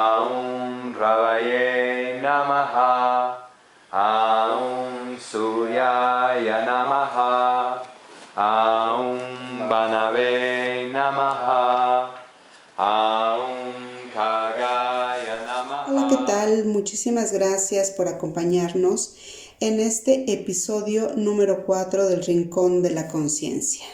Aum Ravaye Namaha, Aum Suryaya Namaha, Aum Banave Namaha, Aum Kagaya Hola, ¿qué Namaha. tal? Muchísimas gracias por acompañarnos en este episodio número 4 del Rincón de la Conciencia.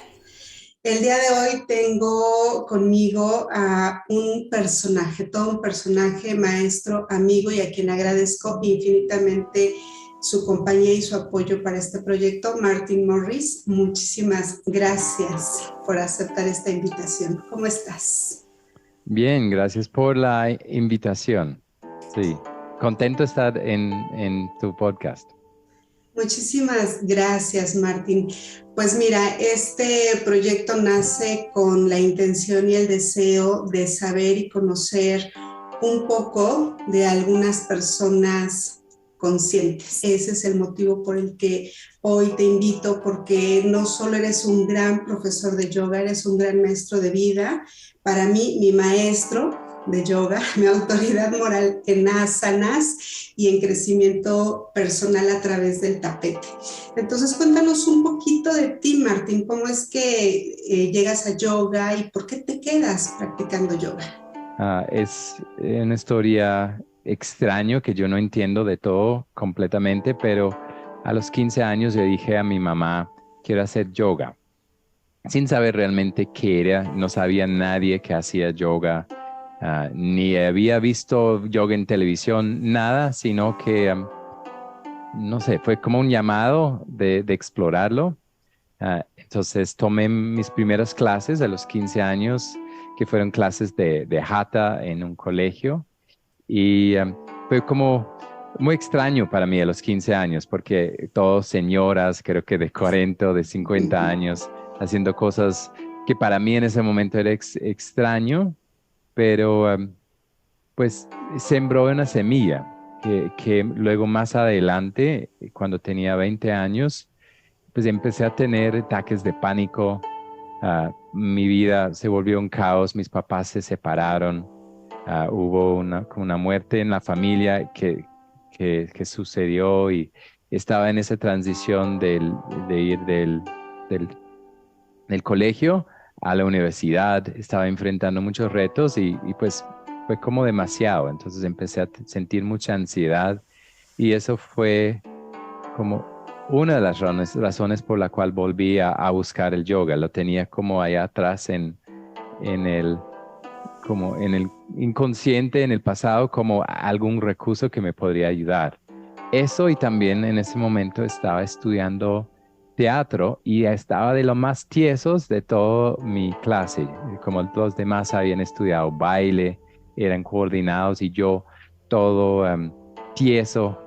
El día de hoy tengo conmigo a un personaje, todo un personaje, maestro, amigo y a quien agradezco infinitamente su compañía y su apoyo para este proyecto, Martin Morris. Muchísimas gracias por aceptar esta invitación. ¿Cómo estás? Bien, gracias por la invitación. Sí, contento de estar en tu podcast. Muchísimas gracias, Martín. Pues mira, este proyecto nace con la intención y el deseo de saber y conocer un poco de algunas personas conscientes. Ese es el motivo por el que hoy te invito, porque no solo eres un gran profesor de yoga, eres un gran maestro de vida. Para mí, mi maestro de yoga, mi autoridad moral en asanas y en crecimiento personal a través del tapete. Entonces, cuéntanos un poquito de ti, Martín, cómo es que llegas a yoga y por qué te quedas practicando yoga. Es una historia extraña que yo no entiendo de todo completamente, pero a los 15 años yo dije a mi mamá, quiero hacer yoga, sin saber realmente qué era. No sabía nadie que hacía yoga, ni había visto yoga en televisión, nada, sino que, no sé, fue como un llamado de explorarlo. Entonces tomé mis primeras clases a los 15 años, que fueron clases de Hatha en un colegio. Y fue como muy extraño para mí a los 15 años, porque todos señoras, creo que de 40 o de 50 años, haciendo cosas que para mí en ese momento era extraño, pero pues sembró una semilla que luego más adelante, cuando tenía 20 años, pues empecé a tener ataques de pánico. Mi vida se volvió un caos, mis papás se separaron. Hubo como una muerte en la familia que sucedió y estaba en esa transición de ir del, del colegio a la universidad. Estaba enfrentando muchos retos y pues fue como demasiado. Entonces empecé a sentir mucha ansiedad y eso fue como una de las razones por la cual volví a buscar el yoga. Lo tenía como allá atrás en el, como en el inconsciente, en el pasado, como algún recurso que me podría ayudar. Eso, y también en ese momento estaba estudiando teatro y estaba de lo más tiesos de toda mi clase. Como los demás habían estudiado baile, eran coordinados y yo todo tieso,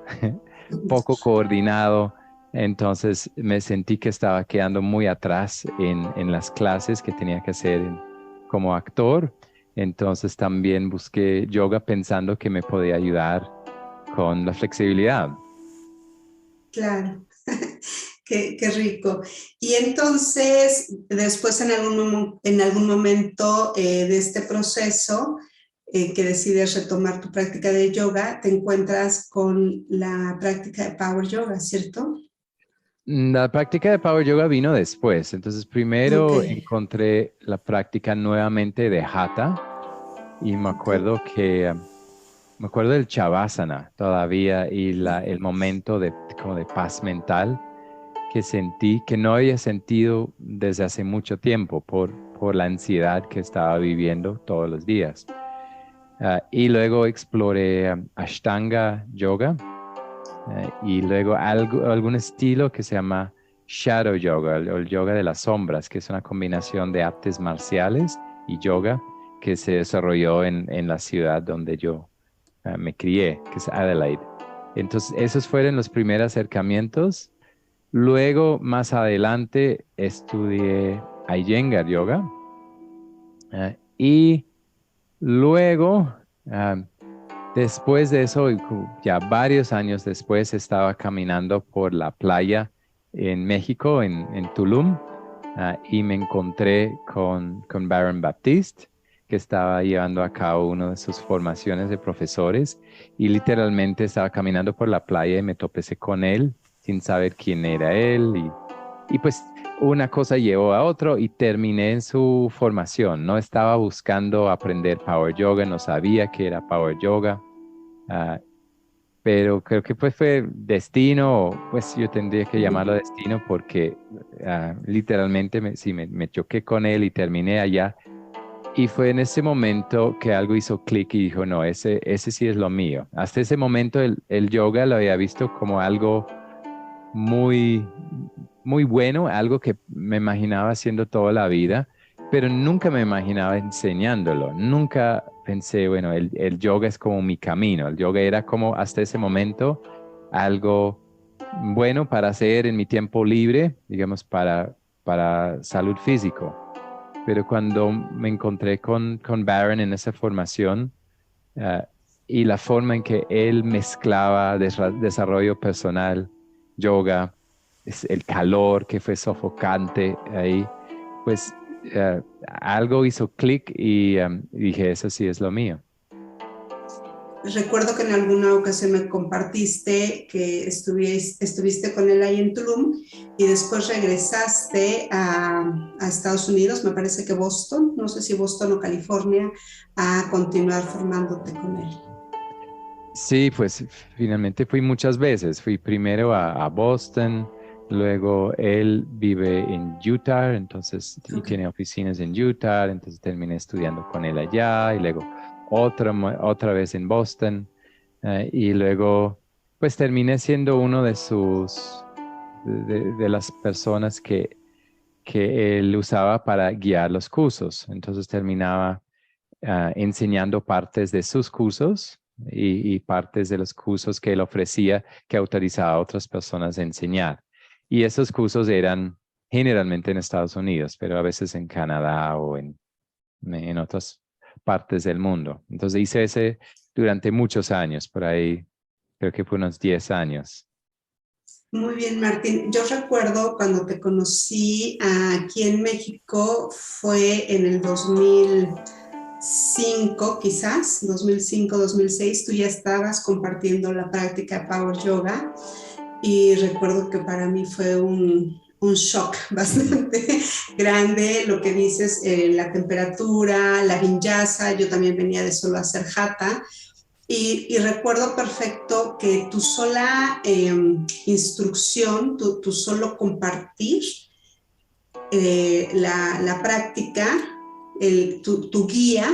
poco coordinado. Entonces me sentí que estaba quedando muy atrás en las clases que tenía que hacer como actor. Entonces también busqué yoga pensando que me podía ayudar con la flexibilidad. Claro, qué rico. Y entonces, después en algún momento de este proceso que decides retomar tu práctica de yoga, te encuentras con la práctica de Power Yoga, ¿cierto? La práctica de Power Yoga vino después. Entonces Ok, primero encontré la práctica nuevamente de Hatha y ok. me acuerdo del Shavasana todavía y el momento como de paz mental que sentí, que no había sentido desde hace mucho tiempo por la ansiedad que estaba viviendo todos los días. Y luego exploré Ashtanga Yoga y luego algún estilo que se llama Shadow Yoga o el yoga de las sombras, que es una combinación de artes marciales y yoga que se desarrolló en la ciudad donde yo me crié, que es Adelaide. Entonces, esos fueron los primeros acercamientos. Luego, más adelante, estudié Iyengar Yoga y luego, ah, después de eso, y ya varios años después, estaba caminando por la playa en México, en Tulum, y me encontré con Baron Baptiste que estaba llevando a cabo una de sus formaciones de profesores y literalmente estaba caminando por la playa y me topecé con él sin saber quién era él y pues una cosa llevó a otro y terminé en su formación. No estaba buscando aprender Power Yoga, no sabía que era Power Yoga. Ah, pero creo que pues fue destino, pues yo tendría que llamarlo destino porque literalmente sí, me choqué con él y terminé allá. Y fue en ese momento que algo hizo clic y dijo, no, ese sí es lo mío. Hasta ese momento el yoga lo había visto como algo muy, muy bueno, algo que me imaginaba haciendo toda la vida, pero nunca me imaginaba enseñándolo. Nunca pensé, bueno, el yoga es como mi camino. El yoga era como hasta ese momento algo bueno para hacer en mi tiempo libre, digamos, para salud físico. Pero cuando me encontré con Baron en esa formación, ah, y la forma en que él mezclaba desarrollo personal, yoga, el calor que fue sofocante ahí, pues algo hizo clic y dije, eso sí es lo mío. Recuerdo que en alguna ocasión me compartiste que estuviste con él ahí en Tulum y después regresaste a Estados Unidos, me parece que Boston, no sé si Boston o California, a continuar formándote con él. Sí, pues finalmente fui muchas veces. Fui primero a Boston, luego él vive en Utah, entonces, y Okay. tiene oficinas en Utah, entonces terminé estudiando con él allá y luego otra vez en Boston, y luego pues terminé siendo uno de de las personas que él usaba para guiar los cursos. Entonces terminaba enseñando partes de sus cursos y partes de los cursos que él ofrecía que autorizaba a otras personas a enseñar. Y esos cursos eran generalmente en Estados Unidos, pero a veces en Canadá o en otras partes del mundo. Entonces hice ese durante muchos años, por ahí creo que fue unos 10 años. Muy bien, Martín. Yo recuerdo cuando te conocí aquí en México, fue en el 2005, quizás, 2005, 2006, tú ya estabas compartiendo la práctica de Power Yoga y recuerdo que para mí fue un shock bastante grande lo que dices, la temperatura, la vinyasa, yo también venía de solo hacer hatha y recuerdo perfecto que tu sola instrucción, tu solo compartir la práctica, tu guía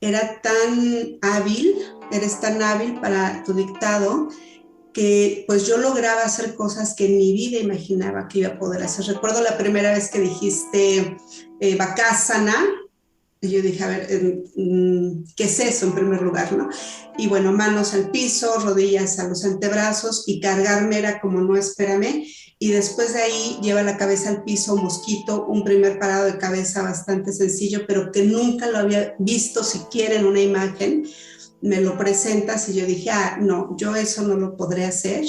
era tan hábil, eres tan hábil para tu dictado que pues yo lograba hacer cosas que en mi vida imaginaba que iba a poder hacer. Recuerdo la primera vez que dijiste Bakasana, y yo dije, a ver, ¿qué es eso en primer lugar, no? Y bueno, manos al piso, rodillas a los antebrazos y cargarme era como, no, espérame. Y después de ahí lleva la cabeza al piso, mosquito, un primer parado de cabeza bastante sencillo, pero que nunca lo había visto siquiera en una imagen. Me lo presentas y yo dije, no, yo eso no lo podré hacer.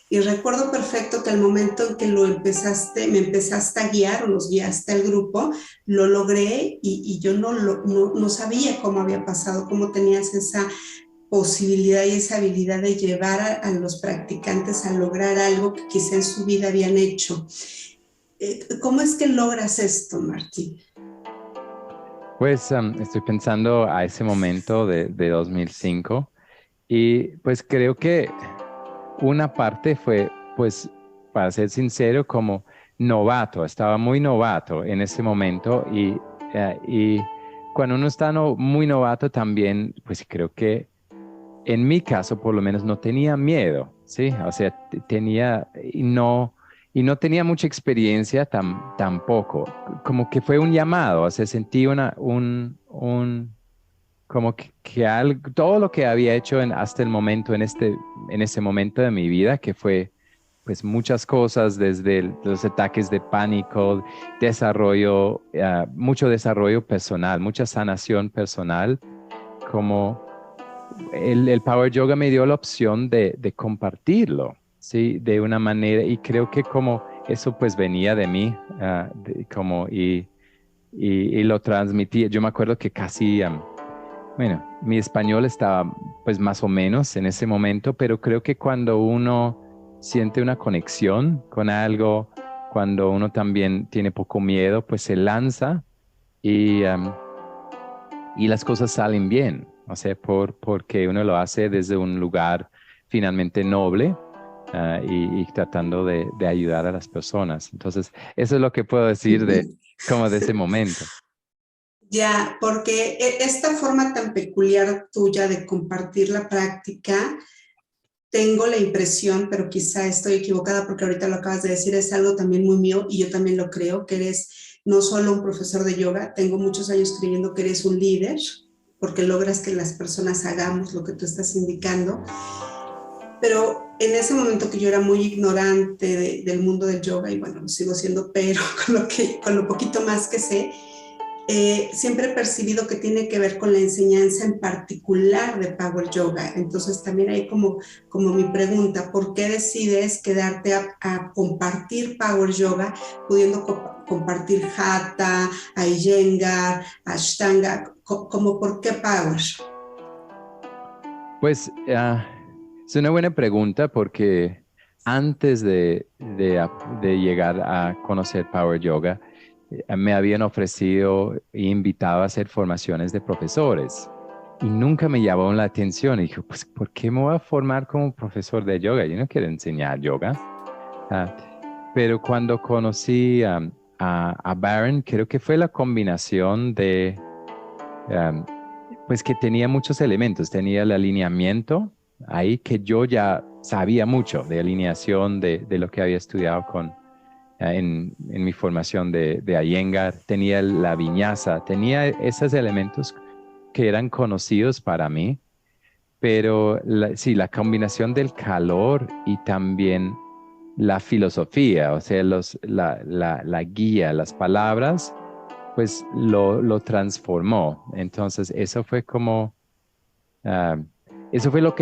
Y recuerdo perfecto que al momento en que me empezaste a guiar o nos guiaste al grupo, lo logré y yo no sabía cómo había pasado, cómo tenías esa posibilidad y esa habilidad de llevar a los practicantes a lograr algo que quizá en su vida habían hecho. ¿Cómo es que logras esto, Martín? Pues estoy pensando a ese momento de 2005 y pues creo que una parte fue, pues, para ser sincero, como novato, estaba muy novato en ese momento y cuando uno está muy novato también, pues creo que en mi caso por lo menos no tenía miedo, ¿sí? O sea, tenía y no tenía mucha experiencia tampoco, como que fue un llamado, o sea, sentí como todo lo que había hecho hasta el momento, en ese momento de mi vida, que fue pues muchas cosas, desde los ataques de pánico, mucho desarrollo personal, mucha sanación personal, como el Power Yoga me dio la opción de compartirlo, ¿sí? De una manera, y creo que como eso pues venía de mí, y lo transmitía. Yo me acuerdo que casi, bueno, mi español estaba pues más o menos en ese momento, pero creo que cuando uno siente una conexión con algo, cuando uno también tiene poco miedo, pues se lanza y, y las cosas salen bien. O sea, porque uno lo hace desde un lugar finalmente noble, y tratando de ayudar a las personas. Entonces, eso es lo que puedo decir como de ese momento. Ya, porque esta forma tan peculiar tuya de compartir la práctica, tengo la impresión, pero quizá estoy equivocada porque ahorita lo acabas de decir, es algo también muy mío y yo también lo creo, que eres no solo un profesor de yoga, tengo muchos años creyendo que eres un líder, porque logras que las personas hagamos lo que tú estás indicando, pero en ese momento que yo era muy ignorante del mundo del yoga, y bueno, lo sigo siendo, pero con lo poquito más que sé, siempre he percibido que tiene que ver con la enseñanza en particular de Power Yoga. Entonces también hay como mi pregunta, ¿por qué decides quedarte a compartir Power Yoga pudiendo compartir Hatha, Iyengar, Ashtanga? Como ¿por qué Power? Pues es una buena pregunta porque antes de llegar a conocer Power Yoga, me habían ofrecido e invitado a hacer formaciones de profesores y nunca me llamó la atención. Y dije, pues, ¿por qué me voy a formar como profesor de yoga? Yo no quiero enseñar yoga. Ah, pero cuando conocí a Baron, creo que fue la combinación de, um, pues que tenía muchos elementos. Tenía el alineamiento ahí que yo ya sabía mucho de alineación de lo que había estudiado en mi formación de Iyengar. Tenía la viñasa, tenía esos elementos que eran conocidos para mí, pero sí, la combinación del calor y también la filosofía, o sea, la guía, las palabras, pues lo transformó. Entonces, ah, eso fue lo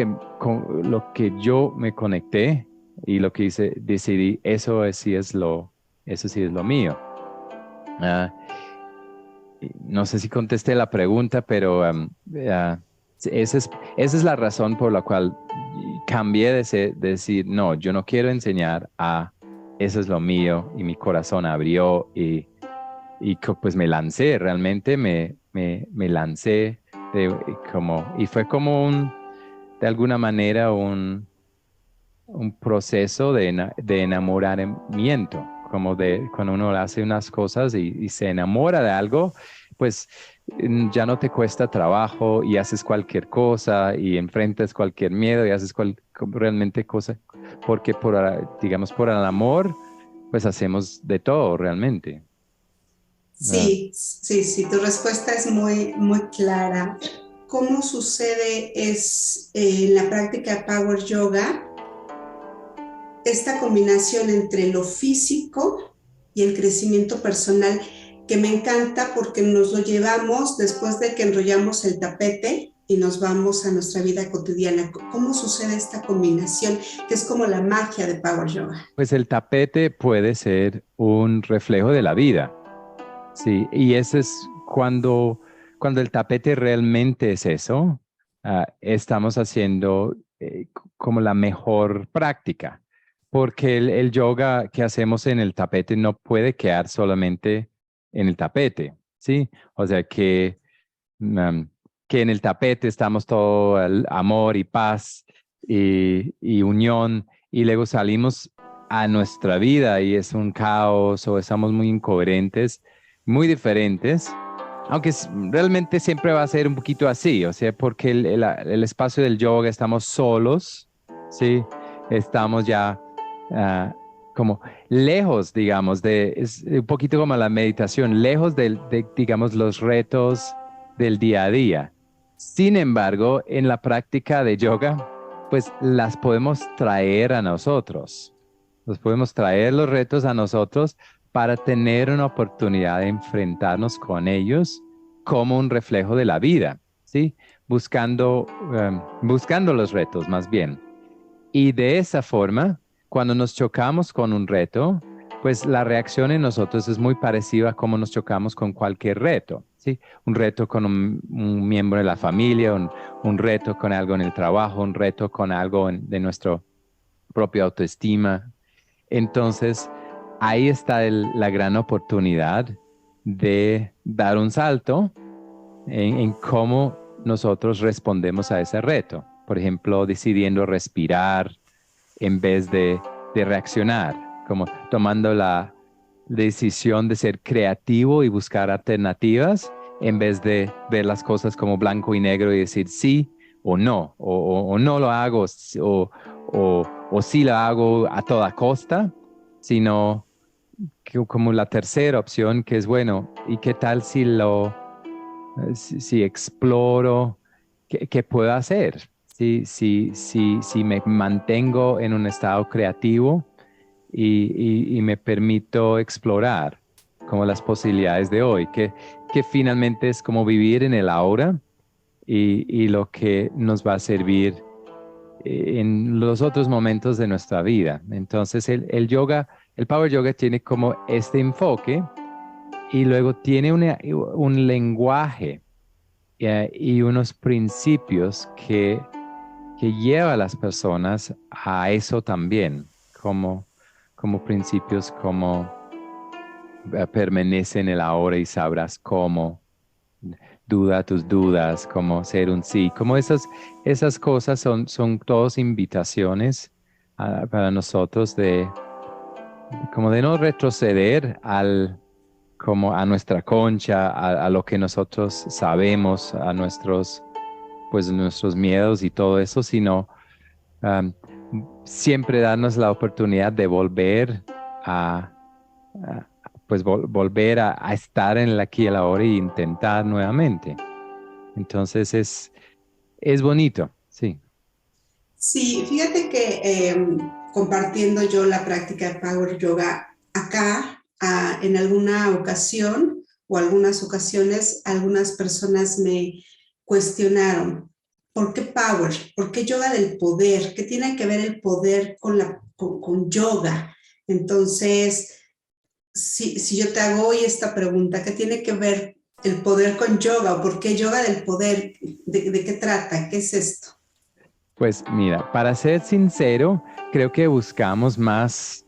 que yo me conecté y lo que decidí, eso sí es lo mío. Ah, no sé si contesté la pregunta, pero esa es la razón por la cual cambié de decir, no, yo no quiero enseñar eso es lo mío, y mi corazón abrió pues me lancé, realmente me lancé y fue como de alguna manera un proceso de enamoramiento, como de cuando uno hace unas cosas y se enamora de algo, pues ya no te cuesta trabajo y haces cualquier cosa y enfrentas cualquier miedo y haces realmente cosa, porque digamos, por el amor, pues hacemos de todo realmente. Sí, sí, sí, tu respuesta es muy, muy clara. ¿Cómo sucede en la práctica de Power Yoga esta combinación entre lo físico y el crecimiento personal, que me encanta porque nos lo llevamos después de que enrollamos el tapete y nos vamos a nuestra vida cotidiana? ¿Cómo sucede esta combinación, que es como la magia de Power Yoga? Pues el tapete puede ser un reflejo de la vida. Sí, y ese es cuando el tapete realmente es eso, estamos haciendo como la mejor práctica, porque el yoga que hacemos en el tapete no puede quedar solamente en el tapete, ¿sí? O sea um, que en el tapete estamos todo el amor y paz y unión, y luego salimos a nuestra vida y es un caos o estamos muy incoherentes, muy diferentes, aunque realmente siempre va a ser un poquito así, o sea, porque el espacio del yoga estamos solos, ¿sí? Estamos ya como lejos, digamos, es un poquito como la meditación, lejos digamos, los retos del día a día. Sin embargo, en la práctica de yoga, pues las podemos traer a nosotros. Los podemos traer los retos a nosotros para tener una oportunidad de enfrentarnos con ellos como un reflejo de la vida, ¿sí? Buscando los retos más bien. Y de esa forma, cuando nos chocamos con un reto, pues la reacción en nosotros es muy parecida a cómo nos chocamos con cualquier reto, ¿sí? Un reto con un miembro de la familia, un reto con algo en el trabajo, un reto con algo de nuestra propia autoestima. Entonces, ahí está la gran oportunidad de dar un salto en cómo nosotros respondemos a ese reto. Por ejemplo, decidiendo respirar en vez de reaccionar, como tomando la decisión de ser creativo y buscar alternativas en vez de ver las cosas como blanco y negro y decir sí o no, o no lo hago, o sí lo hago a toda costa, sino como la tercera opción, que es bueno, ¿y qué tal si exploro qué puedo hacer? Si me mantengo en un estado creativo y me permito explorar como las posibilidades de hoy, que finalmente es como vivir en el ahora y lo que nos va a servir en los otros momentos de nuestra vida. Entonces el yoga, el Power Yoga tiene como este enfoque y luego tiene un lenguaje y unos principios que lleva a las personas a eso también, como principios como permanece en el ahora y sabrás cómo, duda tus dudas, como ser un sí, como esas cosas son todas invitaciones para nosotros como de no retroceder como a nuestra concha, a lo que nosotros sabemos, a nuestros miedos y todo eso, sino um, siempre darnos la oportunidad de volver a, volver a estar en el aquí y el ahora y intentar nuevamente. Entonces es bonito, sí. Sí, fíjate que compartiendo yo la práctica de Power Yoga acá, en alguna ocasión o algunas ocasiones, algunas personas me cuestionaron, ¿por qué Power? ¿Por qué yoga del poder? ¿Qué tiene que ver el poder con yoga? Entonces, si yo te hago hoy esta pregunta, ¿qué tiene que ver el poder con yoga? ¿O por qué yoga del poder? ¿De qué trata? ¿Qué es esto? Pues mira, para ser sincero, creo que buscamos más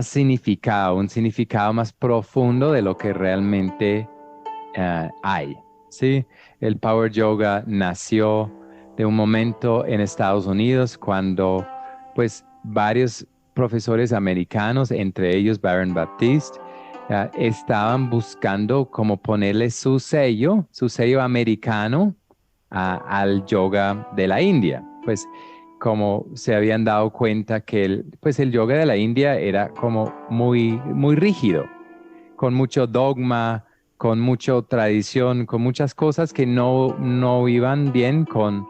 significado, un significado más profundo de lo que realmente hay. ¿Sí? El Power Yoga nació de un momento en Estados Unidos cuando pues varios profesores americanos, entre ellos Baron Baptiste, estaban buscando como ponerle su sello americano al yoga de la India. Pues como se habían dado cuenta que el yoga de la India era como muy rígido, con mucho dogma, con mucha tradición, con muchas cosas que no iban bien con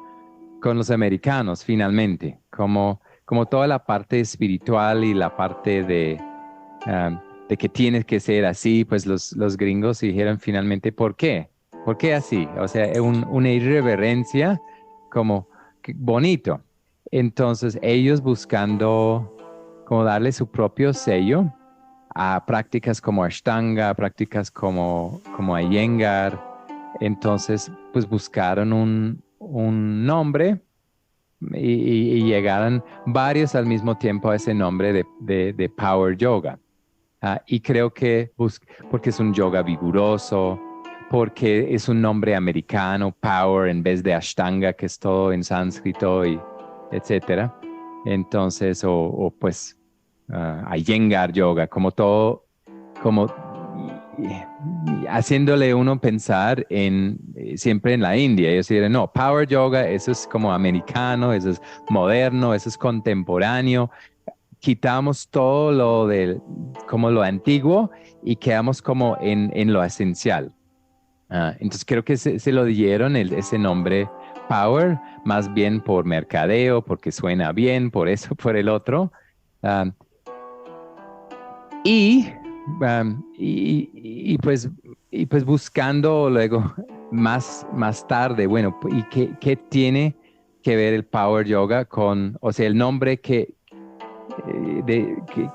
los americanos finalmente, como toda la parte espiritual y la parte de que tienes que ser así, pues los gringos dijeron finalmente, ¿por qué? ¿Por qué así? O sea, una irreverencia como bonito. Entonces, ellos buscando como darle su propio sello a prácticas como Ashtanga, prácticas como Iyengar. Entonces, pues buscaron un nombre y llegaron varios al mismo tiempo a ese nombre de Power Yoga. Y creo que porque es un yoga vigoroso, porque es un nombre americano, Power, en vez de Ashtanga, que es todo en sánscrito, y etcétera. Entonces, pues Iyengar Yoga, como todo, como haciéndole uno pensar siempre en la India. Ellos decían, no, Power Yoga, eso es como americano, eso es moderno, eso es contemporáneo. Quitamos todo como lo antiguo y quedamos como en lo esencial. Entonces creo que se lo dieron ese nombre Power, más bien por mercadeo, porque suena bien, por eso, por el otro. Uh, y, y pues buscando luego más tarde, bueno, ¿y qué tiene que ver el Power Yoga o sea, el nombre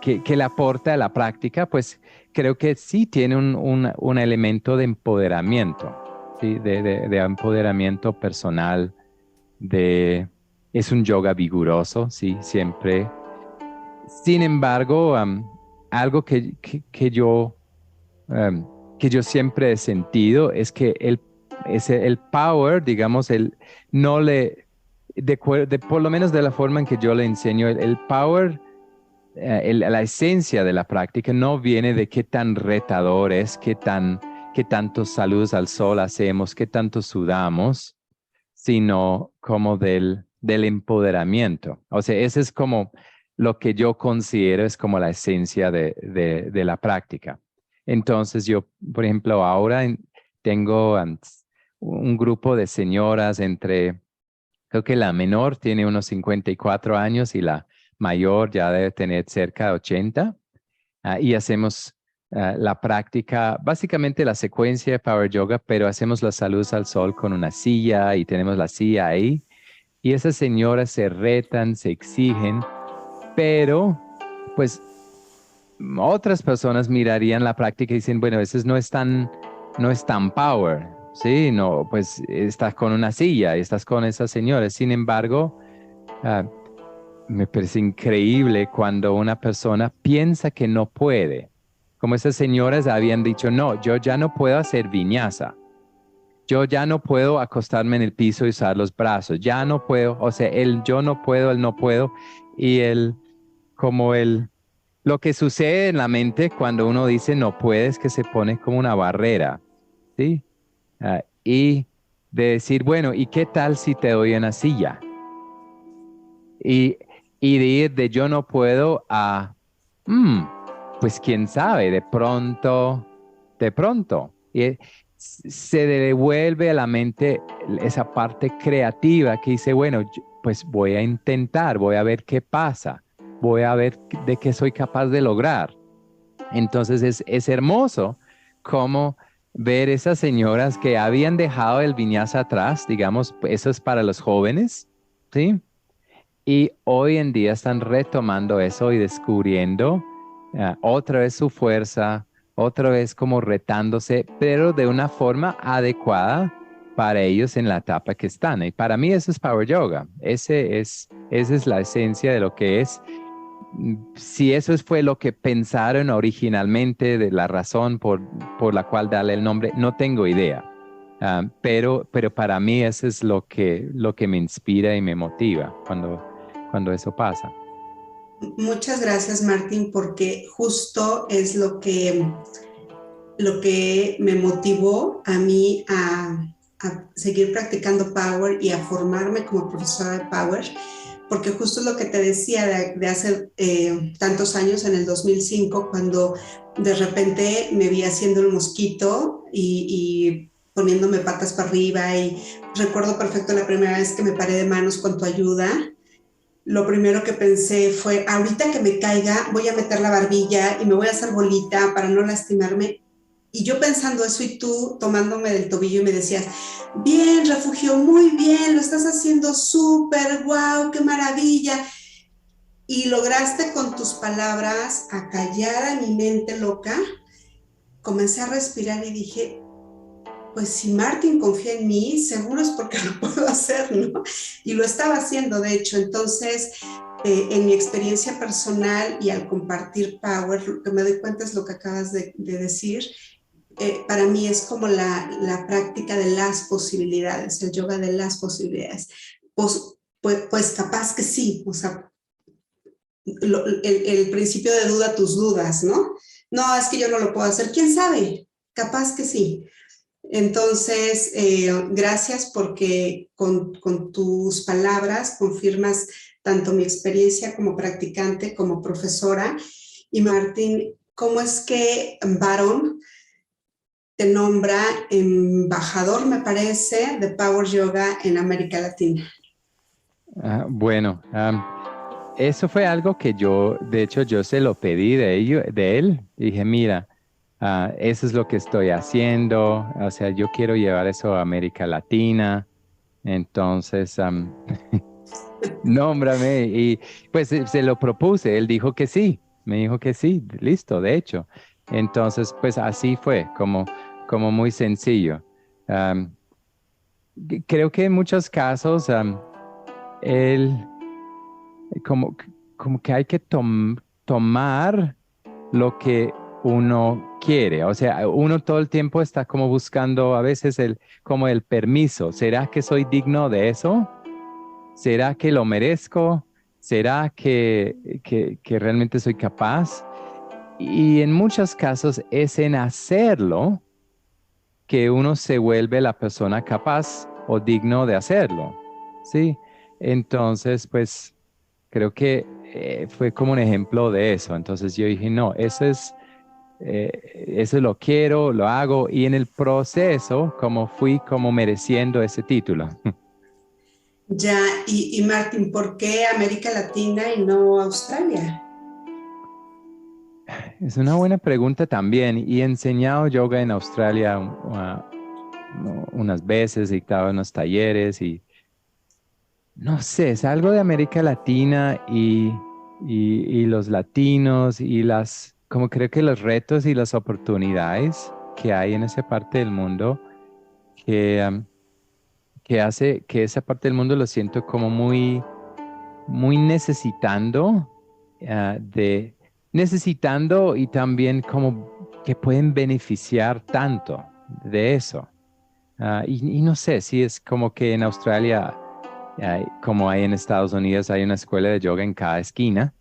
que le aporta a la práctica, pues creo que sí tiene un elemento de empoderamiento, ¿sí? De empoderamiento personal, es un yoga vigoroso, sí, siempre. Sin embargo, algo um, que yo siempre he sentido es que el power, digamos, no le, por lo menos de la forma en que yo le enseño, el power, la esencia de la práctica no viene de qué tan retador es, qué tantos saludos al sol hacemos, qué tanto sudamos, sino como del empoderamiento. O sea, ese es como lo que yo considero es como la esencia de la práctica. Entonces yo, por ejemplo, ahora tengo un grupo de señoras creo que la menor tiene unos 54 años y la mayor ya debe tener cerca de 80. Y hacemos la práctica, básicamente la secuencia de Power Yoga, pero hacemos la salud al sol con una silla y tenemos la silla ahí. Y esas señoras se retan, se exigen, pero pues otras personas mirarían la práctica y dicen, bueno, eso no es tan power, ¿sí? No, pues estás con una silla, estás con esas señoras. Sin embargo, ah, me parece increíble cuando una persona piensa que no puede. Como esas señoras habían dicho, no, yo ya no puedo hacer viñasa. Yo ya no puedo acostarme en el piso y usar los brazos. Ya no puedo, o sea, el yo no puedo, el no puedo. Y como lo que sucede en la mente cuando uno dice no puede es que se pone como una barrera, ¿sí? Y de decir, bueno, ¿y qué tal si te doy una silla? Y, y de ir de yo no puedo a, "Mm, pues quién sabe, de pronto. Y se devuelve a la mente esa parte creativa que dice, bueno, pues voy a intentar, voy a ver qué pasa, voy a ver de qué soy capaz de lograr. Entonces es hermoso cómo ver esas señoras que habían dejado el viñasa atrás, digamos, eso es para los jóvenes, ¿sí? Y hoy en día están retomando eso y descubriendo otra vez su fuerza, otra vez como retándose, pero de una forma adecuada para ellos en la etapa que están. Y para mí eso es Power Yoga. Esa es la esencia de lo que es. Si eso fue lo que pensaron originalmente, de la razón por la cual darle el nombre, no tengo idea. Pero para mí eso es lo que me inspira y me motiva cuando eso pasa. Muchas gracias, Martín, porque justo es lo que me motivó a mí a seguir practicando Power y a formarme como profesora de Power, porque justo es lo que te decía de hace tantos años, en el 2005, cuando de repente me vi haciendo el mosquito y poniéndome patas para arriba, y recuerdo perfecto la primera vez que me paré de manos con tu ayuda. Lo primero que pensé fue, ahorita que me caiga, voy a meter la barbilla y me voy a hacer bolita para no lastimarme. Y yo pensando eso y tú tomándome del tobillo y me decías, bien, Refugio, muy bien, lo estás haciendo súper, wow, qué maravilla. Y lograste con tus palabras acallar a mi mente loca. Comencé a respirar y dije, pues si Martín confía en mí, seguro es porque lo puedo hacer, ¿no? Y lo estaba haciendo, de hecho. Entonces, en mi experiencia personal y al compartir Power, lo que me doy cuenta es lo que acabas de decir. Para mí es como la práctica de las posibilidades, el yoga de las posibilidades. Pues capaz que sí, o sea, el principio de duda, tus dudas, ¿no? No, es que yo no lo puedo hacer, ¿quién sabe? Capaz que sí. Entonces, gracias porque con tus palabras confirmas tanto mi experiencia como practicante, como profesora. Y Martín, ¿cómo es que Varun te nombra embajador, me parece, de Power Yoga en América Latina? Bueno, eso fue algo que de hecho, yo se lo pedí de él. Dije, mira, eso es lo que estoy haciendo. O sea, yo quiero llevar eso a América Latina. Entonces, nómbrame. Y pues se lo propuse, él dijo que sí, me dijo que sí, listo, de hecho. Entonces, pues así fue, como muy sencillo. Am, Creo que en muchos casos, él, como, como que hay que tomar lo que uno quiere. O sea, uno todo el tiempo está como buscando a veces como el permiso. ¿Será que soy digno de eso? ¿Será que lo merezco? ¿Será que realmente soy capaz? Y en muchos casos es en hacerlo que uno se vuelve la persona capaz o digno de hacerlo. ¿Sí? Entonces, pues creo que fue como un ejemplo de eso. Entonces yo dije, no, eso lo quiero, lo hago y en el proceso como fui como mereciendo ese título. Ya, y Martín, ¿por qué América Latina y no Australia? Es una buena pregunta también y he enseñado yoga en Australia unas veces, he dictado unos talleres y no sé, es algo de América Latina y los latinos y como creo que los retos y las oportunidades que hay en esa parte del mundo que, que hace que esa parte del mundo lo siento como muy necesitando necesitando y también como que pueden beneficiar tanto de eso. Y no sé si es como que en Australia, como hay en Estados Unidos, hay una escuela de yoga en cada esquina,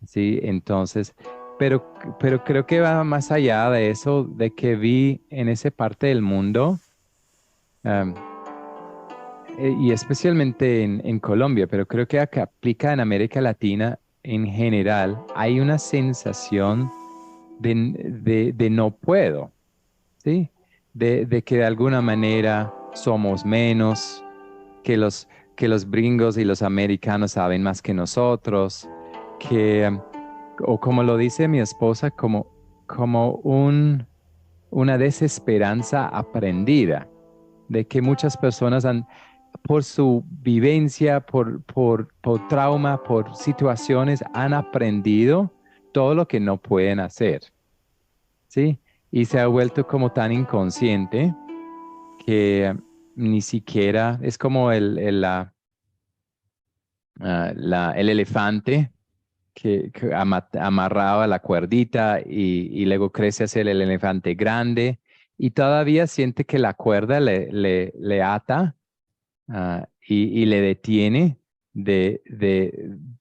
¿sí? Entonces, pero creo que va más allá de eso, de que vi en esa parte del mundo, um, y especialmente en Colombia, pero creo que acá aplica en América Latina en general, hay una sensación de no puedo, ¿sí? De que de alguna manera somos menos, que los gringos y los americanos saben más que nosotros, que, o como lo dice mi esposa, como una desesperanza aprendida, de que muchas personas por su vivencia, por trauma, por situaciones, han aprendido todo lo que no pueden hacer, ¿sí? Y se ha vuelto como tan inconsciente que ni siquiera es como el elefante que amarraba la cuerdita y luego crece hacia el elefante grande y todavía siente que la cuerda le ata y le detiene de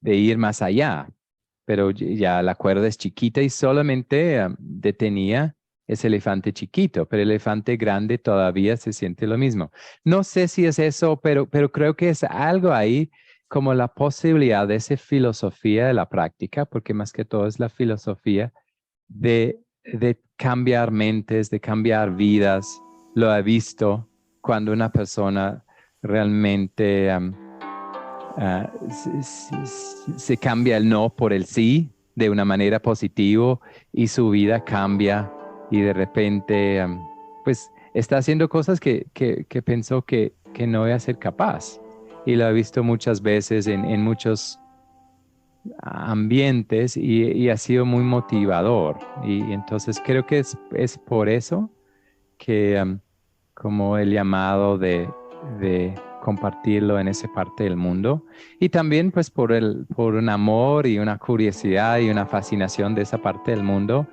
ir más allá. Pero ya la cuerda es chiquita y solamente detenía ese elefante chiquito, pero el elefante grande todavía se siente lo mismo. No sé si es eso, pero creo que es algo ahí como la posibilidad de esa filosofía de la práctica, porque más que todo es la filosofía de cambiar mentes, de cambiar vidas. Lo he visto cuando una persona realmente se cambia el no por el sí de una manera positiva y su vida cambia y de repente pues está haciendo cosas que pensó que no iba a ser capaz. Y lo he visto muchas veces en muchos ambientes y ha sido muy motivador. Y entonces creo que es por eso que como el llamado de compartirlo en esa parte del mundo y también pues por un amor y una curiosidad y una fascinación de esa parte del mundo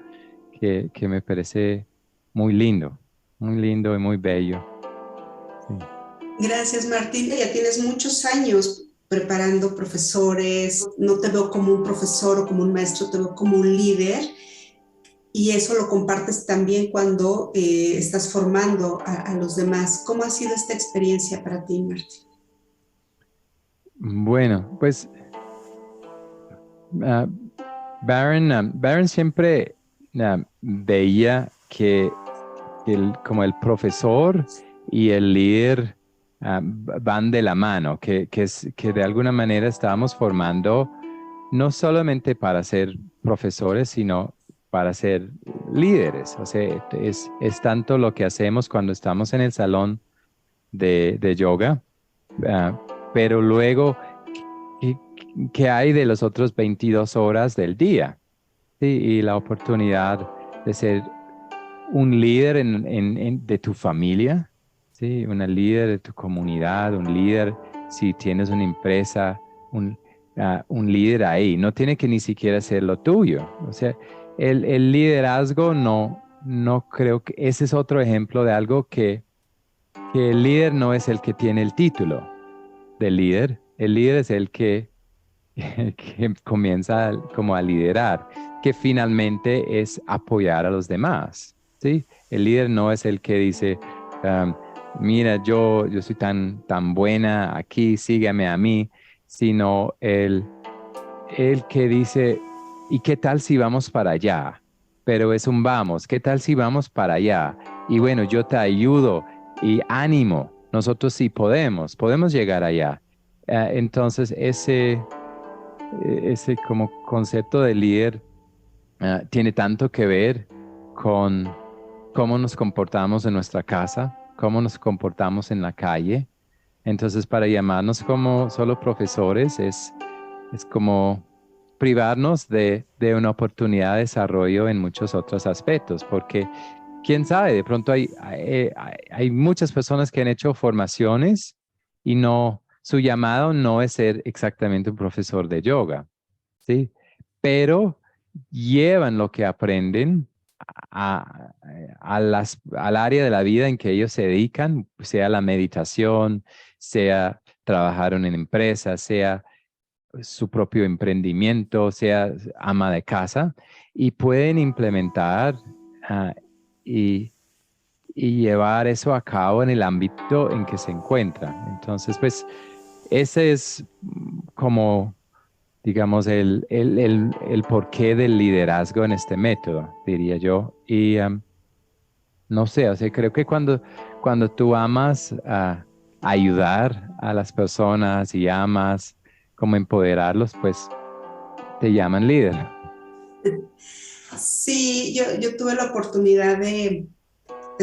que me parece muy lindo y muy bello. Sí. Gracias, Martín. Ya tienes muchos años preparando profesores. No te veo como un profesor o como un maestro, te veo como un líder. Y eso lo compartes también cuando estás formando a los demás. ¿Cómo ha sido esta experiencia para ti, Martín? Bueno, pues ah, Baron siempre veía que como el profesor y el líder van de la mano, que de alguna manera estábamos formando no solamente para ser profesores, sino para ser líderes. O sea, es tanto lo que hacemos cuando estamos en el salón de yoga, ah, pero luego ¿qué, qué hay de los otros 22 horas del día? ¿Sí? Y la oportunidad de ser un líder de tu familia, ¿sí? Una líder de tu comunidad, un líder si tienes una empresa, un líder ahí. No tiene que ni siquiera ser lo tuyo. O sea, el liderazgo no creo que ese es otro ejemplo de algo que el líder no es el que tiene el título de líder. El líder es el que, que comienza como a liderar, que finalmente es apoyar a los demás, ¿sí? El líder no es el que dice, um, mira, yo soy tan buena aquí, sígueme a mí, sino el que dice, ¿y qué tal si vamos para allá? Pero es un vamos, ¿qué tal si vamos para allá? Y bueno, yo te ayudo y ánimo, nosotros sí podemos llegar allá. Entonces, ese como concepto de líder tiene tanto que ver con cómo nos comportamos en nuestra casa, cómo nos comportamos en la calle. Entonces, para llamarnos como solo profesores es como privarnos de una oportunidad de desarrollo en muchos otros aspectos, porque quién sabe, de pronto hay muchas personas que han hecho formaciones y su llamado no es ser exactamente un profesor de yoga, ¿sí? Pero llevan lo que aprenden a, al área de la vida en que ellos se dedican, sea la meditación, sea trabajar en una empresa, sea su propio emprendimiento, sea ama de casa, y pueden implementar ah, y, y llevar eso a cabo en el ámbito en que se encuentran. Entonces, pues, ese es como, digamos, el porqué del liderazgo en este método, diría yo. Y no sé, o sea, creo que cuando tú amas ayudar a las personas y amas como empoderarlos, pues te llaman líder. Sí, yo tuve la oportunidad de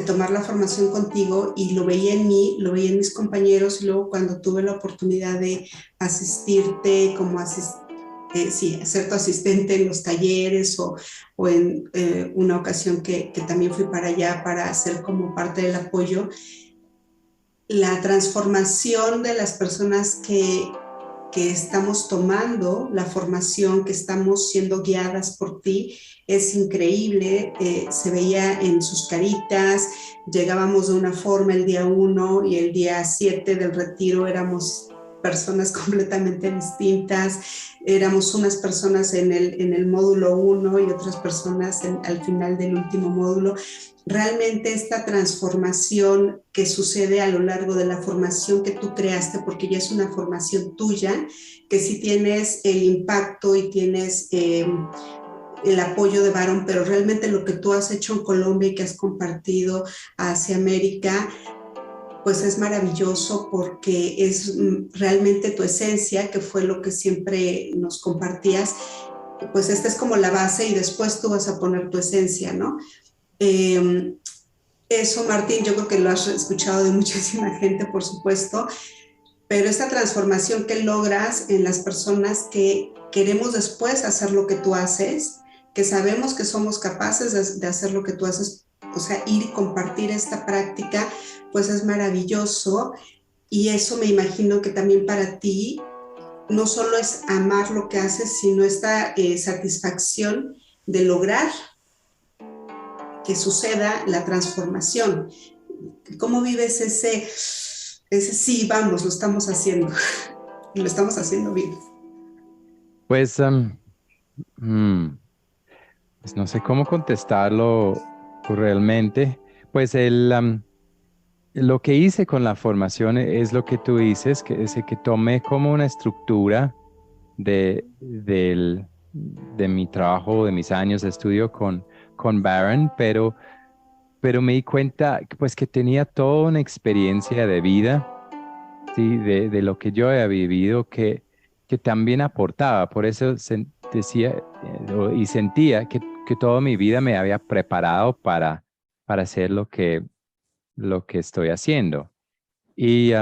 tomar la formación contigo y lo veía en mí, lo veía en mis compañeros y luego cuando tuve la oportunidad de asistirte como sí, ser tu asistente en los talleres o en una ocasión que también fui para allá para hacer como parte del apoyo, la transformación de las personas que estamos tomando la formación, que estamos siendo guiadas por ti, es increíble. Se veía en sus caritas, llegábamos de una forma el día 1 y el día 7 del retiro éramos personas completamente distintas, éramos unas personas en el módulo 1 y otras personas al final del último módulo. Realmente esta transformación que sucede a lo largo de la formación que tú creaste, porque ya es una formación tuya, que sí tienes el impacto y tienes el apoyo de Baron, pero realmente lo que tú has hecho en Colombia y que has compartido hacia América, pues es maravilloso porque es realmente tu esencia, que fue lo que siempre nos compartías. Pues esta es como la base y después tú vas a poner tu esencia, ¿no? Eh, Eso, Martín, yo creo que lo has escuchado de muchísima gente, por supuesto, pero esta transformación que logras en las personas que queremos después hacer lo que tú haces, que sabemos que somos capaces de hacer lo que tú haces, o sea, ir y compartir esta práctica, pues es maravilloso. Y eso me imagino que también para ti no solo es amar lo que haces, sino esta satisfacción de lograr que suceda la transformación. ¿Cómo vives ese sí, vamos, lo estamos haciendo y lo estamos haciendo bien? Pues, mm, pues no sé cómo contestarlo realmente. Pues lo que hice con la formación es lo que tú dices, que es que tomé como una estructura de mi trabajo, de mis años de estudio con Baron, pero me di cuenta pues que tenía toda una experiencia de vida, ¿sí? De lo que yo había vivido que también aportaba. Por eso decía y sentía que toda mi vida me había preparado para hacer lo que estoy haciendo. Y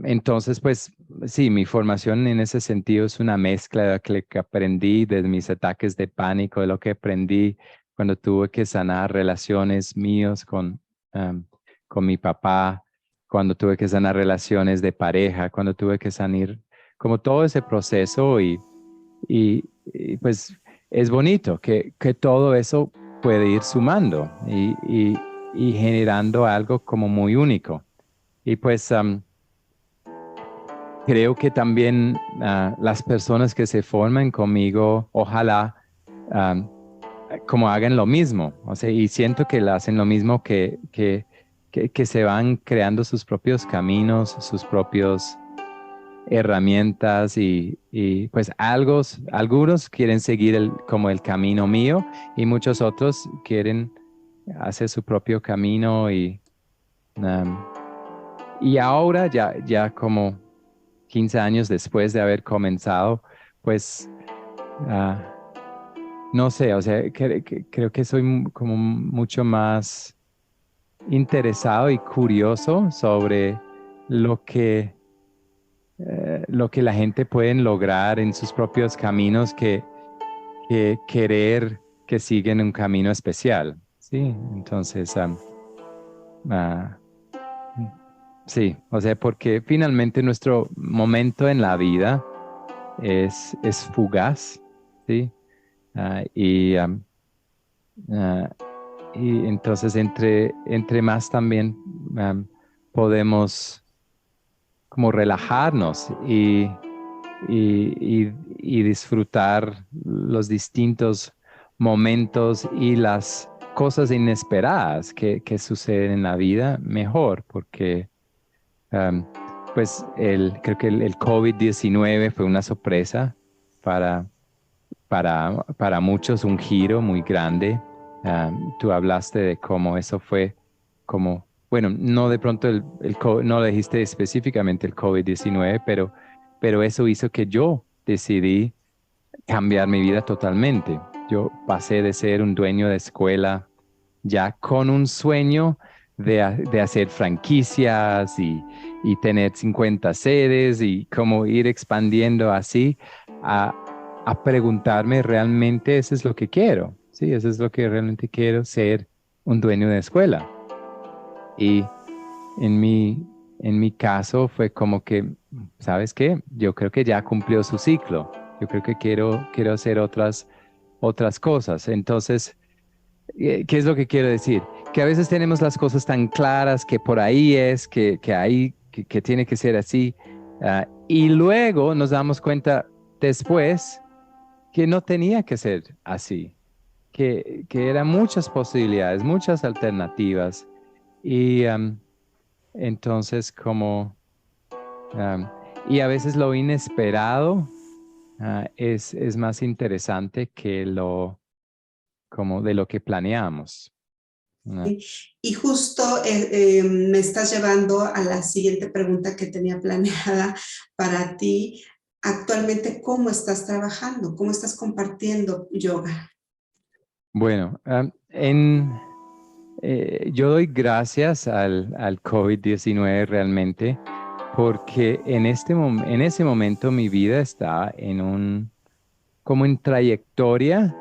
entonces, pues sí, mi formación en ese sentido es una mezcla de lo que aprendí de mis ataques de pánico, de lo que aprendí cuando tuve que sanar relaciones míos con mi papá, cuando tuve que sanar relaciones de pareja, cuando tuve que sanar, como todo ese proceso y pues es bonito que todo eso puede ir sumando y generando algo como muy único. Y pues creo que también las personas que se forman conmigo, ojalá am, como hagan lo mismo. O sea, y siento que hacen lo mismo que se van creando sus propios caminos, sus propios herramientas y pues algunos quieren seguir como el camino mío y muchos otros quieren hacer su propio camino um, y ahora ya como 15 años después de haber comenzado, pues ah, no sé, o sea, creo que soy como mucho más interesado y curioso sobre lo que lo que la gente puede lograr en sus propios caminos que querer que siguen un camino especial. Sí, entonces, ah, sí, o sea, porque finalmente nuestro momento en la vida es fugaz, ¿sí? Ah, ah, y entonces entre más también podemos como relajarnos y disfrutar los distintos momentos y las cosas inesperadas que suceden en la vida mejor, porque um, pues creo que el COVID-19 fue una sorpresa para, para muchos, un giro muy grande. Tú hablaste de cómo eso fue como, bueno, no de pronto no lo dijiste específicamente el COVID-19, pero eso hizo que yo decidí cambiar mi vida totalmente. Yo pasé de ser un dueño de escuela ya con un sueño de hacer franquicias y tener 50 sedes y como ir expandiendo así a, a preguntarme realmente eso es lo que quiero. Sí, eso es lo que realmente quiero, ser un dueño de escuela. Y en mi caso fue como que, ¿sabes qué? Yo creo que ya cumplió su ciclo. Yo creo que quiero hacer otras cosas. Entonces, ¿qué es lo que quiero decir? Que a veces tenemos las cosas tan claras que por ahí es, que tiene que ser así, y luego nos damos cuenta después que no tenía que ser así, que eran muchas posibilidades, muchas alternativas. Y entonces um, y a veces lo inesperado es más interesante que como de lo que planeamos. ¿No? Y justo me estás llevando a la siguiente pregunta que tenía planeada para ti. Actualmente, ¿cómo estás trabajando? ¿Cómo estás compartiendo yoga? Bueno, yo doy gracias al COVID-19 realmente, porque en ese momento mi vida está como en trayectoria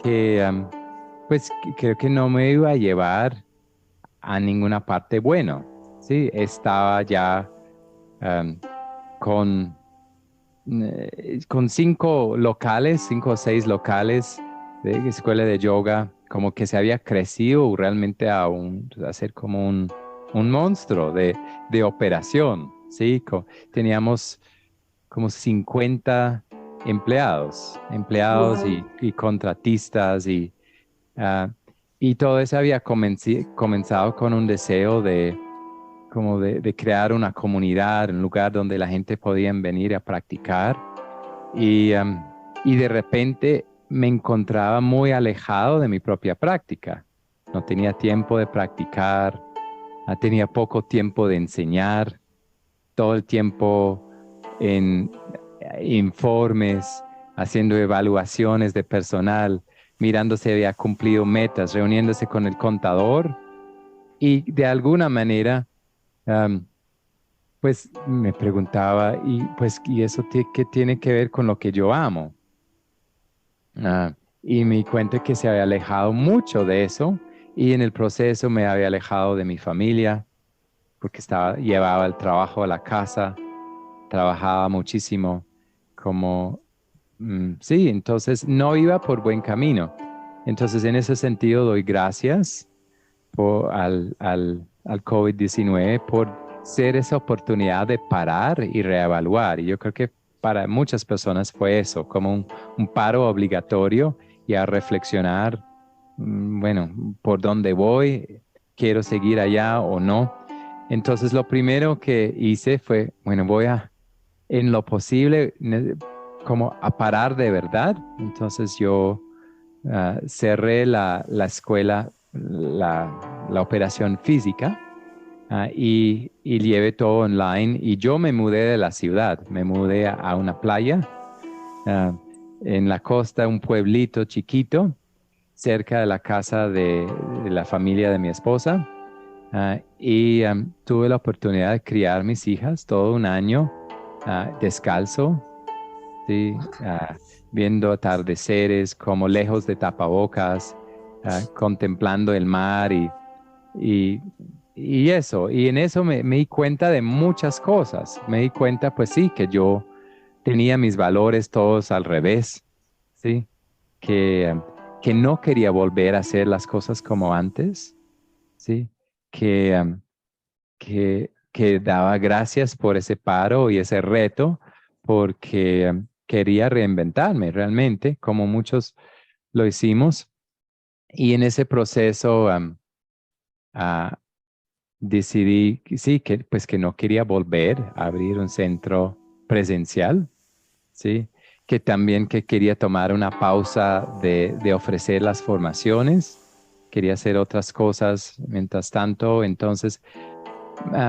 que pues creo que no me iba a llevar a ninguna parte bueno. Sí, estaba ya um, con, con 5 o 6 locales de escuela de yoga, como que se había crecido realmente a ser como un monstruo de operación, ¿sí? Teníamos como 50 empleados Wow. y contratistas ah, y todo eso había comenzado con un deseo como de crear una comunidad, un lugar donde la gente podía venir a practicar y de repente me encontraba muy alejado de mi propia práctica. No tenía tiempo de practicar, tenía poco tiempo de enseñar, todo el tiempo en informes, haciendo evaluaciones de personal, mirando si había cumplido metas, reuniéndose con el contador y de alguna manera um, pues me preguntaba, ¿y eso qué tiene que ver con lo que yo amo? Y me di cuenta que se había alejado mucho de eso y en el proceso me había alejado de mi familia porque llevaba el trabajo a la casa, trabajaba muchísimo, sí, entonces no iba por buen camino. Entonces en ese sentido doy gracias al COVID-19 por ser esa oportunidad de parar y reevaluar. Y yo creo que para muchas personas fue eso, como un paro obligatorio y a reflexionar, bueno, por dónde voy, quiero seguir allá o no. Entonces lo primero que hice fue, bueno, en lo posible, como a parar de verdad. Entonces yo cerré la escuela, la operación física, y llevé todo online. Y yo me mudé de la ciudad, me mudé a una playa ah, en la costa, un pueblito chiquito, cerca de la casa de la familia de mi esposa. Y tuve la oportunidad de criar mis hijas todo un año descalzo, ¿sí? Viendo atardeceres como lejos de tapabocas, contemplando el mar y, y eso. Y en eso me di cuenta de muchas cosas. Me di cuenta, pues sí, que yo tenía mis valores todos al revés, ¿sí? Que, que no quería volver a hacer las cosas como antes, ¿sí? Que daba gracias por ese paro y ese reto, porque quería reinventarme realmente, como muchos lo hicimos. Y en ese proceso ah, decidí, sí, pues que no quería volver a abrir un centro presencial, sí, que también que quería tomar una pausa de ofrecer las formaciones, quería hacer otras cosas mientras tanto. Entonces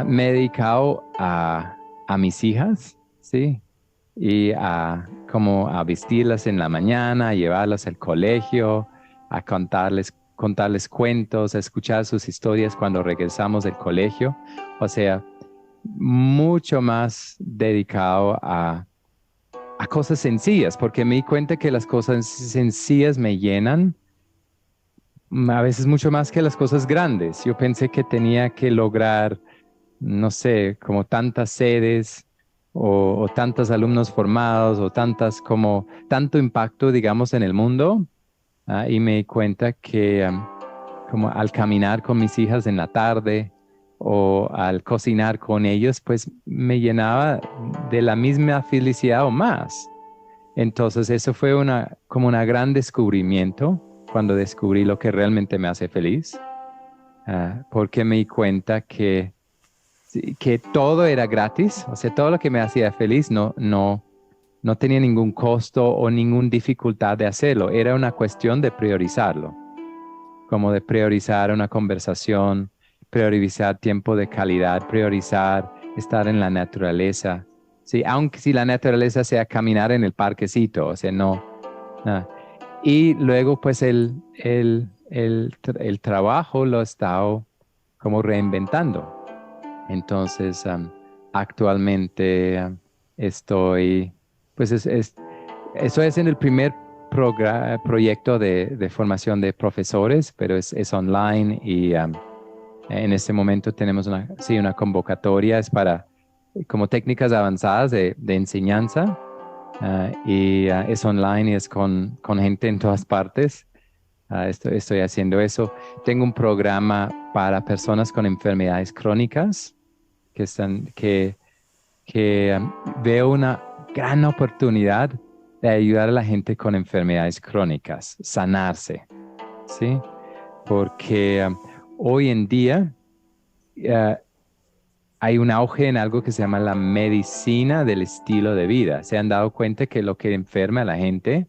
me he dedicado a mis hijas, ¿sí? Y como a vestirlas en la mañana, a llevarlas al colegio, a contarles cuentos, a escuchar sus historias cuando regresamos del colegio. O sea, mucho más dedicado a cosas sencillas, porque me di cuenta que las cosas sencillas me llenan a veces mucho más que las cosas grandes. Yo pensé que tenía que lograr, no sé, como tantas sedes o tantos alumnos formados o tanto impacto, digamos, en el mundo. Y me di cuenta que como al caminar con mis hijas en la tarde o al cocinar con ellos, pues me llenaba de la misma felicidad o más. Entonces eso fue como un gran descubrimiento cuando descubrí lo que realmente me hace feliz, porque me di cuenta que todo era gratis, o sea, todo lo que me hacía feliz no tenía ningún costo o ninguna dificultad de hacerlo, era una cuestión de priorizarlo, como de priorizar una conversación, priorizar tiempo de calidad, priorizar estar en la naturaleza. Sí, aunque si la naturaleza sea caminar en el parquecito, o sea, no. Ah. Y luego, pues, el trabajo lo he estado como reinventando. Entonces, actualmente estoy, pues, eso es en el primer proyecto de formación de profesores, pero es online y en este momento tenemos una convocatoria, es para como técnicas avanzadas de enseñanza, y es online y es con gente en todas partes. Estoy haciendo eso. Tengo un programa para personas con enfermedades crónicas que veo una gran oportunidad de ayudar a la gente con enfermedades crónicas, sanarse, ¿sí? Porque hoy en día uh, hay un auge en algo que se llama la medicina del estilo de vida. Se han dado cuenta que lo que enferma a la gente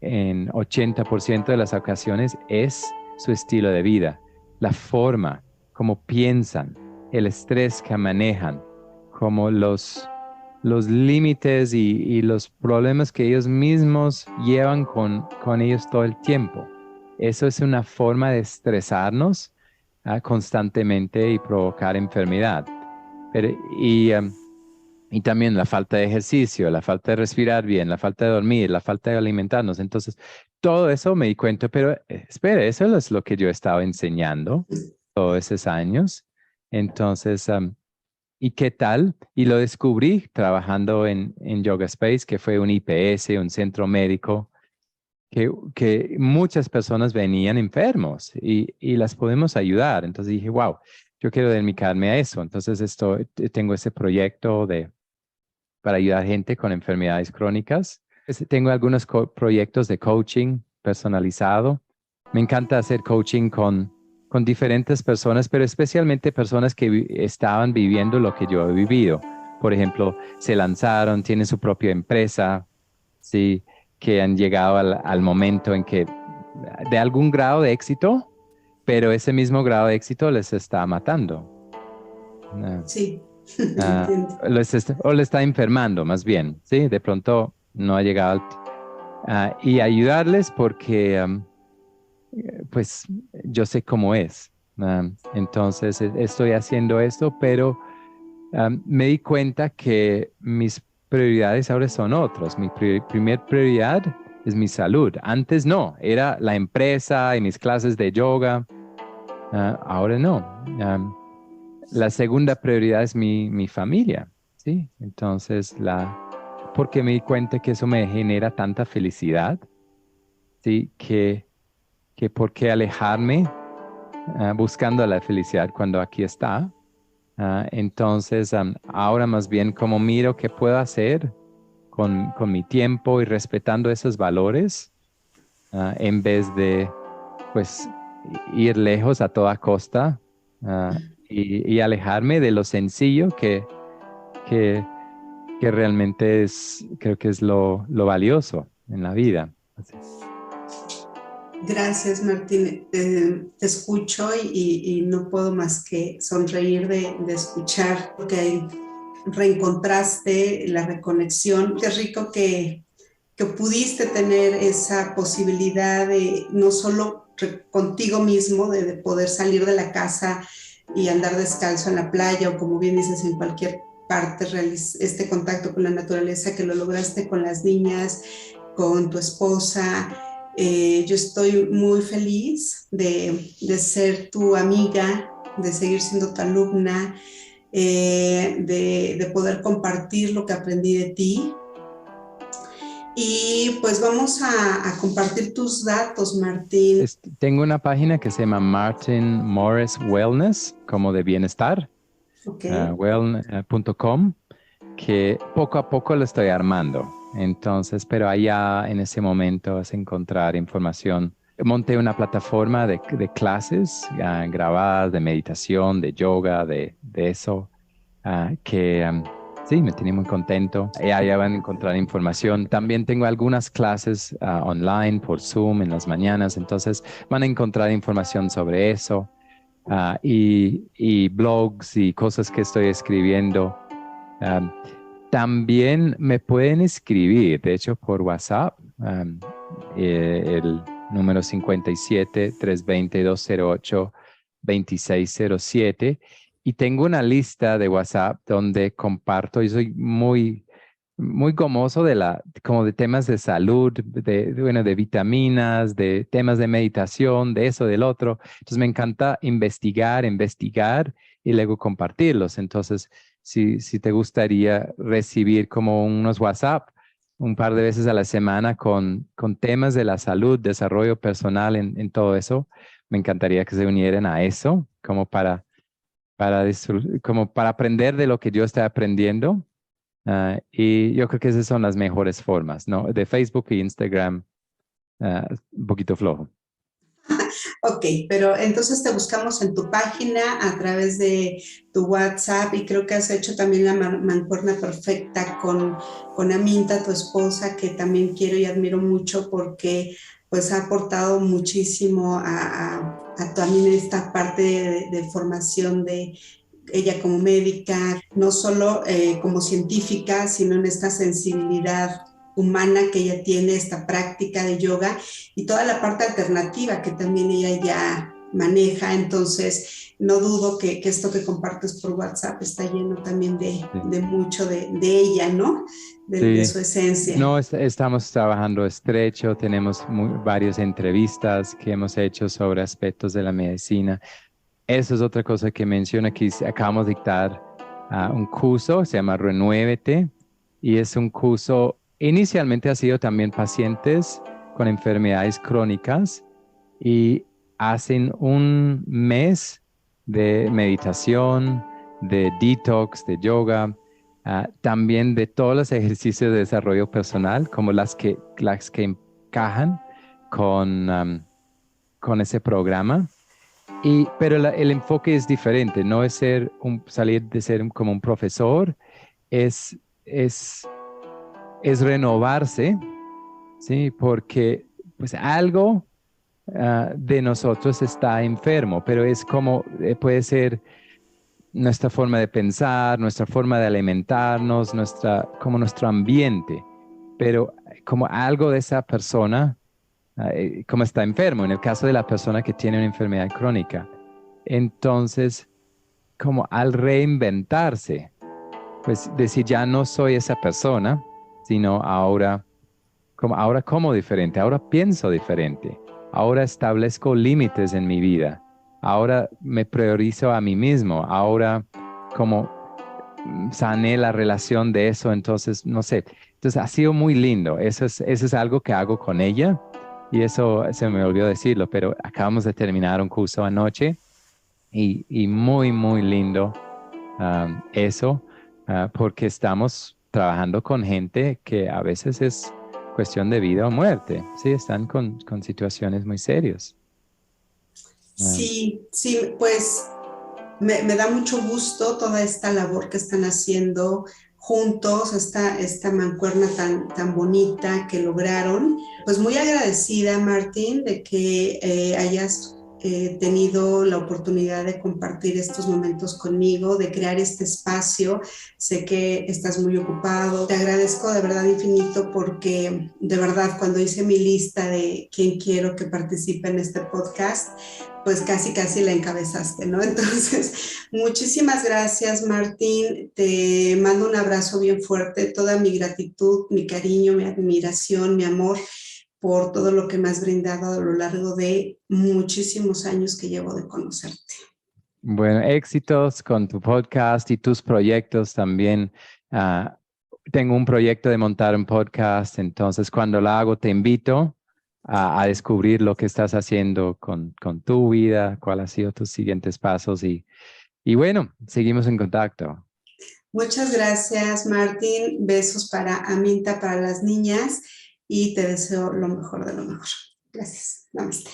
en 80% de las ocasiones es su estilo de vida, la forma, como piensan, el estrés que manejan, como los límites y los problemas que ellos mismos llevan con ellos todo el tiempo. Eso es una forma de estresarnos constantemente y provocar enfermedad. Y también la falta de ejercicio, la falta de respirar bien, la falta de dormir, la falta de alimentarnos. Entonces, todo eso me di cuenta, pero espera, eso es lo que yo estaba enseñando todos esos años. Entonces, ¿y qué tal? Y lo descubrí trabajando en Yoga Space, que fue un IPS, un centro médico, que muchas personas venían enfermos y las podemos ayudar. Entonces dije, wow, yo quiero dedicarme a eso. Entonces tengo ese proyecto para ayudar a gente con enfermedades crónicas. Tengo algunos proyectos de coaching personalizado. Me encanta hacer coaching con diferentes personas, pero especialmente personas que estaban viviendo lo que yo he vivido. Por ejemplo, se lanzaron, tienen su propia empresa, ¿sí? Que han llegado al momento en que de algún grado de éxito, pero ese mismo grado de éxito les está matando. Sí, Uh, entiendo. o le está enfermando más bien, ¿sí? De pronto no ha llegado y ayudarles porque pues yo sé cómo es. Entonces estoy haciendo esto, pero me di cuenta que mis prioridades ahora son otras. Mi primer prioridad es mi salud. Antes no, era la empresa y mis clases de yoga. Ahora no. La segunda prioridad es mi familia, ¿sí? Entonces, porque me di cuenta que eso me genera tanta felicidad, ¿sí? Que por qué alejarme buscando la felicidad cuando aquí está. Entonces, ahora más bien como miro qué puedo hacer con mi tiempo y respetando esos valores, en vez de, pues, ir lejos a toda costa, y alejarme de lo sencillo que, que realmente creo que es lo valioso en la vida. Así. Gracias, Martín. Te escucho y no puedo más que sonreír de escuchar, porque reencontraste la reconexión. Qué rico que pudiste tener esa posibilidad de no solo contigo mismo, de poder salir de la casa y andar descalzo en la playa o como bien dices en cualquier parte, este contacto con la naturaleza, que lo lograste con las niñas, con tu esposa. Yo estoy muy feliz de ser tu amiga, de seguir siendo tu alumna, de poder compartir lo que aprendí de ti. Y pues vamos a compartir tus datos, Martín. Tengo una página que se llama Martin Morris Wellness, como de bienestar, Okay. wellness.com, que poco a poco lo estoy armando. Entonces, pero allá en ese momento vas a encontrar información. Monté una plataforma de clases grabadas de meditación, de yoga, de eso, que sí, me tiene muy contento. Y allá van a encontrar información. También tengo algunas clases online por Zoom en las mañanas, entonces van a encontrar información sobre eso, y blogs y cosas que estoy escribiendo. También me pueden escribir, de hecho, por WhatsApp, el número 57-320-208-2607. Y tengo una lista de WhatsApp donde comparto, y soy muy, muy gomoso como de temas de salud, bueno, de vitaminas, de temas de meditación, de eso, del otro. Entonces me encanta investigar y luego compartirlos. Entonces, si te gustaría recibir como unos WhatsApp un par de veces a la semana con temas de la salud, desarrollo personal en todo eso, me encantaría que se unieran a eso, como como para aprender de lo que yo estoy aprendiendo. Y yo creo que esas son las mejores formas, ¿no? De Facebook e Instagram, un poquito flojo. Ok, pero entonces te buscamos en tu página a través de tu WhatsApp y creo que has hecho también la mancuerna perfecta con Aminta, tu esposa, que también quiero y admiro mucho porque pues ha aportado muchísimo a también esta parte de formación de ella como médica, no solo como científica, sino en esta sensibilidad humana que ella tiene, esta práctica de yoga y toda la parte alternativa que también ella maneja, entonces no dudo que esto que compartes por WhatsApp está lleno también de mucho de ella, ¿no? De su esencia. No, estamos trabajando estrecho, tenemos varias entrevistas que hemos hecho sobre aspectos de la medicina. Eso es otra cosa que menciona que acabamos de dictar un curso, se llama Renuévete, y es un curso, inicialmente ha sido también pacientes con enfermedades crónicas y hacen un mes de meditación, de detox, de yoga, también de todos los ejercicios de desarrollo personal, como las que encajan con ese programa. Pero el enfoque es diferente, no es salir de ser como un profesor, es, es, es renovarse, ¿sí? Porque pues algo de nosotros está enfermo, pero es como, puede ser nuestra forma de pensar, nuestra forma de alimentarnos, como nuestro ambiente, pero como algo de esa persona, como está enfermo, en el caso de la persona que tiene una enfermedad crónica. Entonces, como al reinventarse, pues decir, ya no soy esa persona, sino ahora como diferente, ahora pienso diferente, ahora establezco límites en mi vida, ahora me priorizo a mí mismo, ahora como sané la relación de eso, entonces, no sé. Entonces, ha sido muy lindo, eso es algo que hago con ella y eso se me olvidó decirlo, pero acabamos de terminar un curso anoche y muy, muy lindo eso, porque estamos trabajando con gente que a veces es cuestión de vida o muerte, sí, están con situaciones muy serias. Sí, pues me da mucho gusto toda esta labor que están haciendo juntos, esta mancuerna tan bonita que lograron. Pues muy agradecida, Martín, de que hayas tenido la oportunidad de compartir estos momentos conmigo, de crear este espacio. Sé que estás muy ocupado. Te agradezco de verdad infinito porque de verdad cuando hice mi lista de quién quiero que participe en este podcast, pues casi la encabezaste, ¿no? Entonces, muchísimas gracias, Martín. Te mando un abrazo bien fuerte, toda mi gratitud, mi cariño, mi admiración, mi amor por todo lo que me has brindado a lo largo de muchísimos años que llevo de conocerte. Bueno, éxitos con tu podcast y tus proyectos también. Tengo un proyecto de montar un podcast, entonces cuando lo hago te invito a descubrir lo que estás haciendo con tu vida, cuáles han sido tus siguientes pasos y bueno, seguimos en contacto. Muchas gracias, Martín. Besos para Aminta, para las niñas y te deseo lo mejor de lo mejor. Gracias. Namaste.